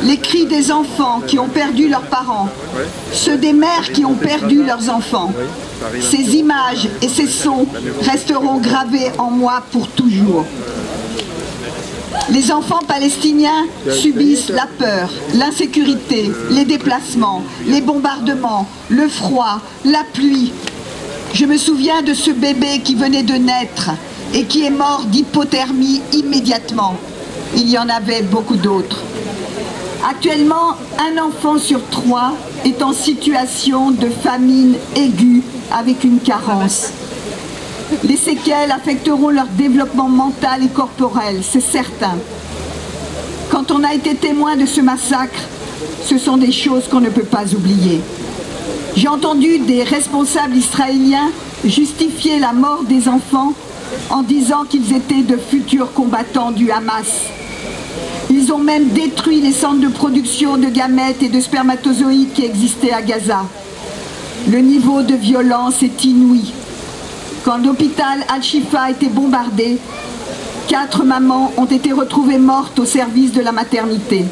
Les cris des enfants qui ont perdu leurs parents, ceux des mères qui ont perdu leurs enfants. Ces images et ces sons resteront gravés en moi pour toujours. Les enfants palestiniens subissent la peur, l'insécurité, les déplacements, les bombardements, le froid, la pluie. Je me souviens de ce bébé qui venait de naître et qui est mort d'hypothermie immédiatement. Il y en avait beaucoup d'autres. Actuellement, un enfant sur 3 est en situation de famine aiguë avec une carence. Les séquelles affecteront leur développement mental et corporel, c'est certain. Quand on a été témoin de ce massacre, ce sont des choses qu'on ne peut pas oublier. J'ai entendu des responsables israéliens justifier la mort des enfants en disant qu'ils étaient de futurs combattants du Hamas. Ils ont même détruit les centres de production de gamètes et de spermatozoïdes qui existaient à Gaza. Le niveau de violence est inouï. Quand l'hôpital Al-Shifa a été bombardé, 4 mamans ont été retrouvées mortes au service de la maternité.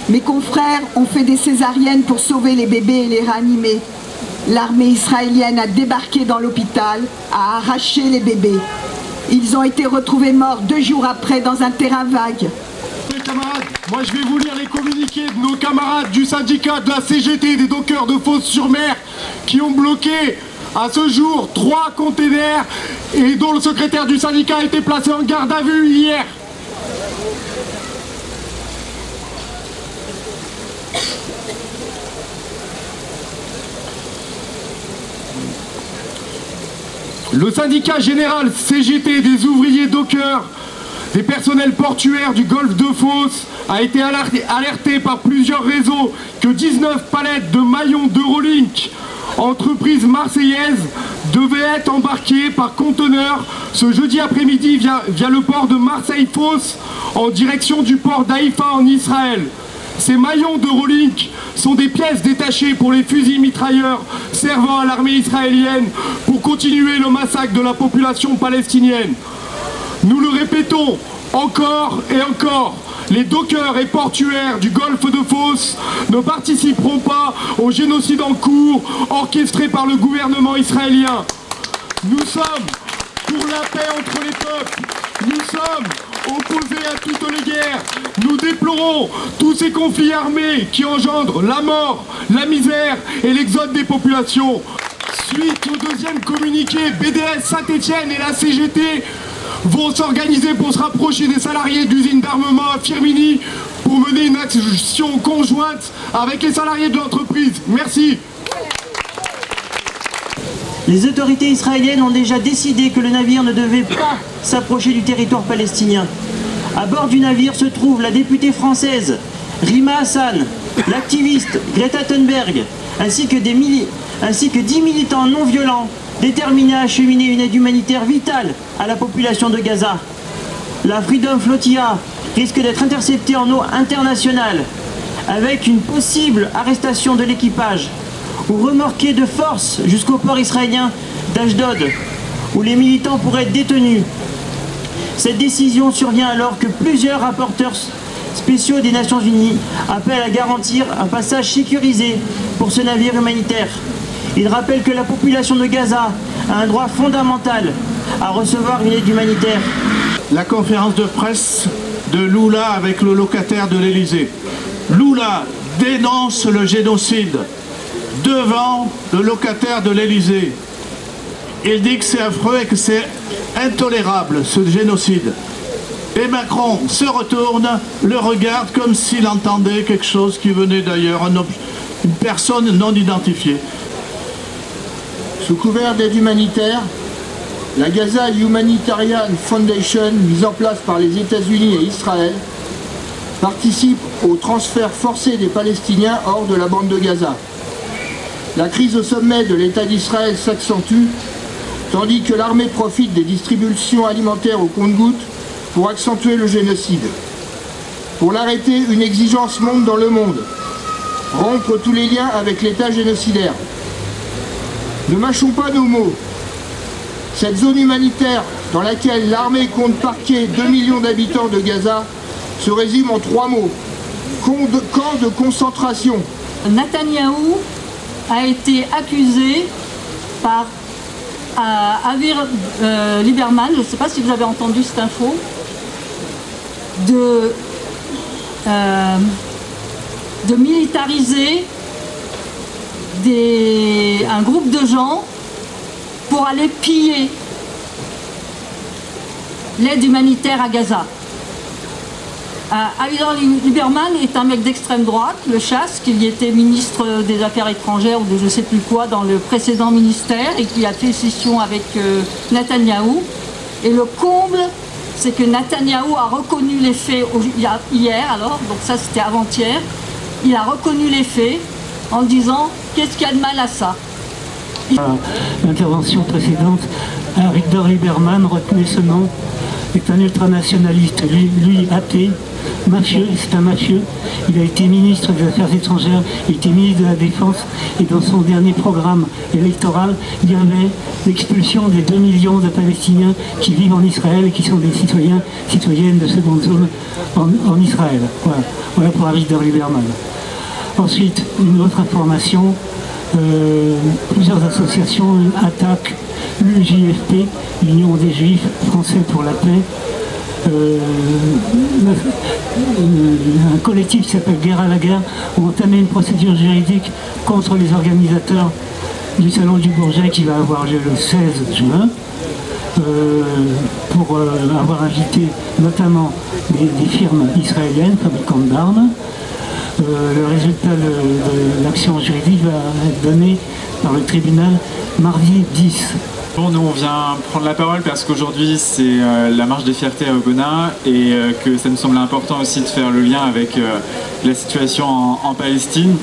Mes confrères ont fait des césariennes pour sauver les bébés et les réanimer. L'armée israélienne a débarqué dans l'hôpital, a arraché les bébés. Ils ont été retrouvés morts 2 jours après dans un terrain vague. Les camarades, moi je vais vous lire les communiqués de nos camarades du syndicat de la CGT des dockers de Fos-sur-Mer qui ont bloqué à ce jour 3 containers et dont le secrétaire du syndicat a été placé en garde à vue hier. Le syndicat général CGT des ouvriers dockers, des personnels portuaires du golfe de Fos a été alerté par plusieurs réseaux que 19 palettes de maillons d'Eurolink, entreprise marseillaise, devaient être embarquées par conteneurs ce jeudi après-midi via le port de Marseille-Fos en direction du port d'Haïfa en Israël. Ces maillons d'Eurolink sont des pièces détachées pour les fusils mitrailleurs servant à l'armée israélienne pour continuer le massacre de la population palestinienne. Nous le répétons encore et encore, les dockers et portuaires du golfe de Fos ne participeront pas au génocide en cours orchestré par le gouvernement israélien. Nous sommes pour la paix entre les peuples. Nous sommes opposés à toutes les guerres. Nous déplorons tous ces conflits armés qui engendrent la mort, la misère et l'exode des populations. Suite au deuxième communiqué, BDS Saint-Etienne et la CGT vont s'organiser pour se rapprocher des salariés d'usines d'armement à Firminy pour mener une action conjointe avec les salariés de l'entreprise. Merci. Les autorités israéliennes ont déjà décidé que le navire ne devait pas s'approcher du territoire palestinien. À bord du navire se trouve la députée française Rima Hassan, l'activiste Greta Thunberg, ainsi que 10 militants non violents déterminés à acheminer une aide humanitaire vitale à la population de Gaza. La Freedom Flotilla risque d'être interceptée en eau internationale, avec une possible arrestation de l'équipage, ou remorquée de force jusqu'au port israélien d'Ashdod, où les militants pourraient être détenus. Cette décision survient alors que plusieurs rapporteurs spéciaux des Nations Unies appellent à garantir un passage sécurisé pour ce navire humanitaire. Ils rappellent que la population de Gaza a un droit fondamental à recevoir une aide humanitaire. La conférence de presse de Lula avec le locataire de l'Élysée. Lula dénonce le génocide devant le locataire de l'Élysée. Il dit que c'est affreux et que c'est intolérable ce génocide. Et Macron se retourne, le regarde comme s'il entendait quelque chose qui venait d'ailleurs, une personne non identifiée. Sous couvert d'aide humanitaire, la Gaza Humanitarian Foundation, mise en place par les États-Unis et Israël, participe au transfert forcé des Palestiniens hors de la bande de Gaza. La crise au sommet de l'État d'Israël s'accentue, tandis que l'armée profite des distributions alimentaires au compte-gouttes pour accentuer le génocide. Pour l'arrêter, une exigence monte dans le monde: rompre tous les liens avec l'État génocidaire. Ne mâchons pas nos mots. Cette zone humanitaire dans laquelle l'armée compte parquer 2 millions d'habitants de Gaza se résume en 3 mots. Camp de concentration. Netanyahou a été accusé par Avir Lieberman, je ne sais pas si vous avez entendu cette info, de militariser un groupe de gens pour aller piller l'aide humanitaire à Gaza. Avigdor Lieberman est un mec d'extrême droite, le chasse, qui était ministre des Affaires étrangères ou de je ne sais plus quoi dans le précédent ministère et qui a fait scission avec Netanyahou. Et le comble, c'est que Netanyahou a reconnu les faits hier, alors, donc ça c'était avant-hier, il a reconnu les faits en disant qu'est-ce qu'il y a de mal à ça. L'intervention précédente, Avigdor Lieberman, retenez ce nom, est un ultranationaliste, lui athée, mafieux, c'est un mafieux. Il a été ministre des Affaires étrangères, il a été ministre de la Défense, et dans son dernier programme électoral, il y avait l'expulsion des 2 millions de Palestiniens qui vivent en Israël et qui sont des citoyennes de seconde zone en Israël. Voilà pour Avigdor Lieberman. Ensuite, une autre information, plusieurs associations attaquent l'UJFP, l'Union des Juifs Français pour la Paix, un collectif qui s'appelle Guerre à la guerre, ont entamé une procédure juridique contre les organisateurs du Salon du Bourget qui va avoir lieu le 16 juin, pour avoir invité notamment des firmes israéliennes, fabricantes d'armes. Le résultat de l'action juridique va être donné par le tribunal mardi 10. Bon, nous on vient prendre la parole parce qu'aujourd'hui c'est la marche des fiertés à Ogona et que ça nous semble important aussi de faire le lien avec la situation en Palestine.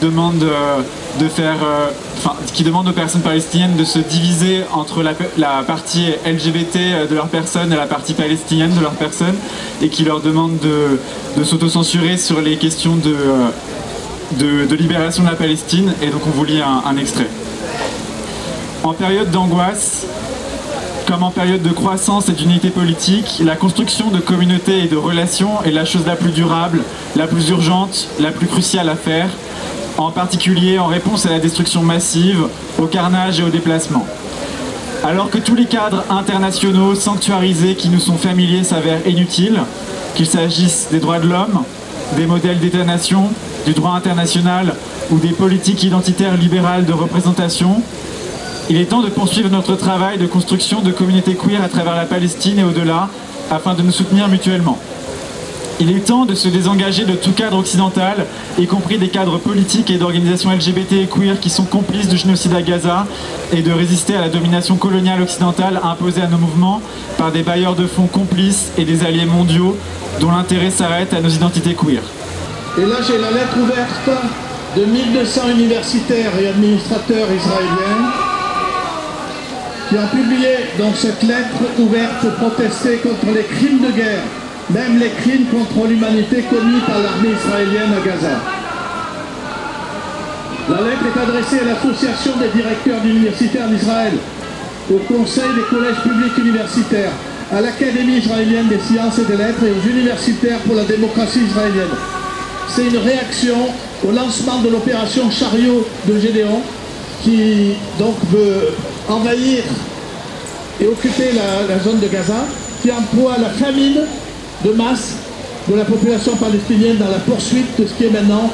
Qui demande aux personnes palestiniennes de se diviser entre la partie LGBT de leur personne et la partie palestinienne de leur personne et qui leur demande de s'autocensurer sur les questions de libération de la Palestine. Et donc on vous lit un extrait. En période d'angoisse, comme en période de croissance et d'unité politique, la construction de communautés et de relations est la chose la plus durable, la plus urgente, la plus cruciale à faire, en particulier en réponse à la destruction massive, au carnage et au déplacement. Alors que tous les cadres internationaux sanctuarisés qui nous sont familiers s'avèrent inutiles, qu'il s'agisse des droits de l'homme, des modèles d'État-nation, du droit international ou des politiques identitaires libérales de représentation, il est temps de poursuivre notre travail de construction de communautés queer à travers la Palestine et au-delà, afin de nous soutenir mutuellement. Il est temps de se désengager de tout cadre occidental, y compris des cadres politiques et d'organisations LGBT et queer qui sont complices du génocide à Gaza, et de résister à la domination coloniale occidentale imposée à nos mouvements par des bailleurs de fonds complices et des alliés mondiaux dont l'intérêt s'arrête à nos identités queer. Et là j'ai la lettre ouverte de 1200 universitaires et administrateurs israéliens qui ont publié dans cette lettre ouverte pour protester contre les crimes de guerre, même les crimes contre l'humanité commis par l'armée israélienne à Gaza. La lettre est adressée à l'Association des directeurs d'universitaires d'Israël, au Conseil des collèges publics universitaires, à l'Académie israélienne des sciences et des lettres et aux universitaires pour la démocratie israélienne. C'est une réaction au lancement de l'opération Chariot de Gédéon, qui donc veut envahir et occuper la zone de Gaza, qui emploie la famine de masse de la population palestinienne dans la poursuite de ce qui est maintenant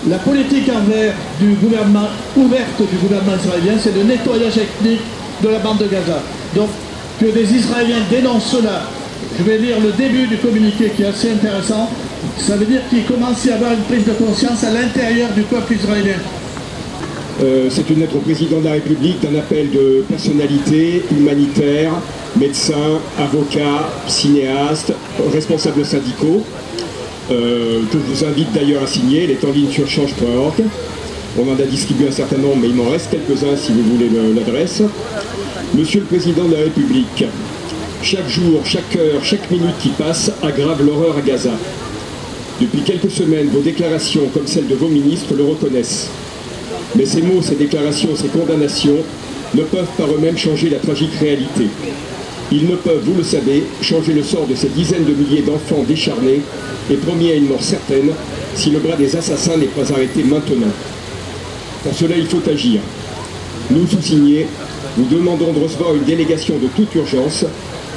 la politique envers du gouvernement, ouverte du gouvernement israélien, c'est le nettoyage ethnique de la bande de Gaza. Donc que des Israéliens dénoncent cela, je vais lire le début du communiqué qui est assez intéressant, ça veut dire qu'il commence à y avoir une prise de conscience à l'intérieur du peuple israélien. C'est une lettre au président de la République d'un appel de personnalités humanitaires, médecins, avocats, cinéastes, responsables syndicaux, que je vous invite d'ailleurs à signer. Elle est en ligne sur change.org. On en a distribué un certain nombre, mais il m'en reste quelques-uns si vous voulez l'adresse. Monsieur le Président de la République, chaque jour, chaque heure, chaque minute qui passe aggrave l'horreur à Gaza. Depuis quelques semaines, vos déclarations, comme celles de vos ministres, le reconnaissent. Mais ces mots, ces déclarations, ces condamnations ne peuvent par eux-mêmes changer la tragique réalité. Ils ne peuvent, vous le savez, changer le sort de ces dizaines de milliers d'enfants décharnés et promis à une mort certaine si le bras des assassins n'est pas arrêté maintenant. Pour cela, il faut agir. Nous, sous-signés, nous demandons de recevoir une délégation de toute urgence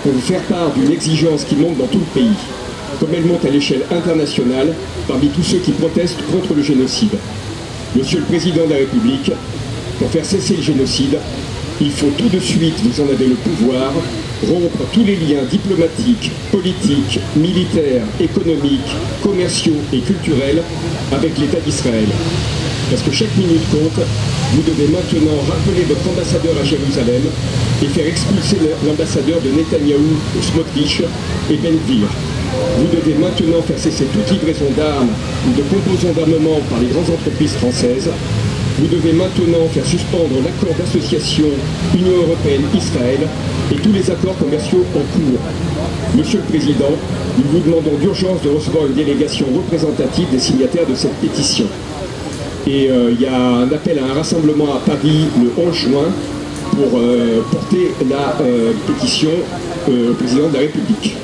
pour vous faire part d'une exigence qui monte dans tout le pays, comme elle monte à l'échelle internationale parmi tous ceux qui protestent contre le génocide. Monsieur le Président de la République, pour faire cesser le génocide, il faut tout de suite, vous en avez le pouvoir, rompre tous les liens diplomatiques, politiques, militaires, économiques, commerciaux et culturels avec l'État d'Israël. Parce que chaque minute compte, vous devez maintenant rappeler votre ambassadeur à Jérusalem et faire expulser l'ambassadeur de Netanyahou, Smotrich et Ben Gvir. Vous devez maintenant faire cesser toute livraison d'armes ou de composants d'armement par les grandes entreprises françaises. Vous devez maintenant faire suspendre l'accord d'association Union Européenne-Israël et tous les accords commerciaux en cours. Monsieur le Président, nous vous demandons d'urgence de recevoir une délégation représentative des signataires de cette pétition. Et il y a un appel à un rassemblement à Paris le 11 juin pour porter la pétition au Président de la République.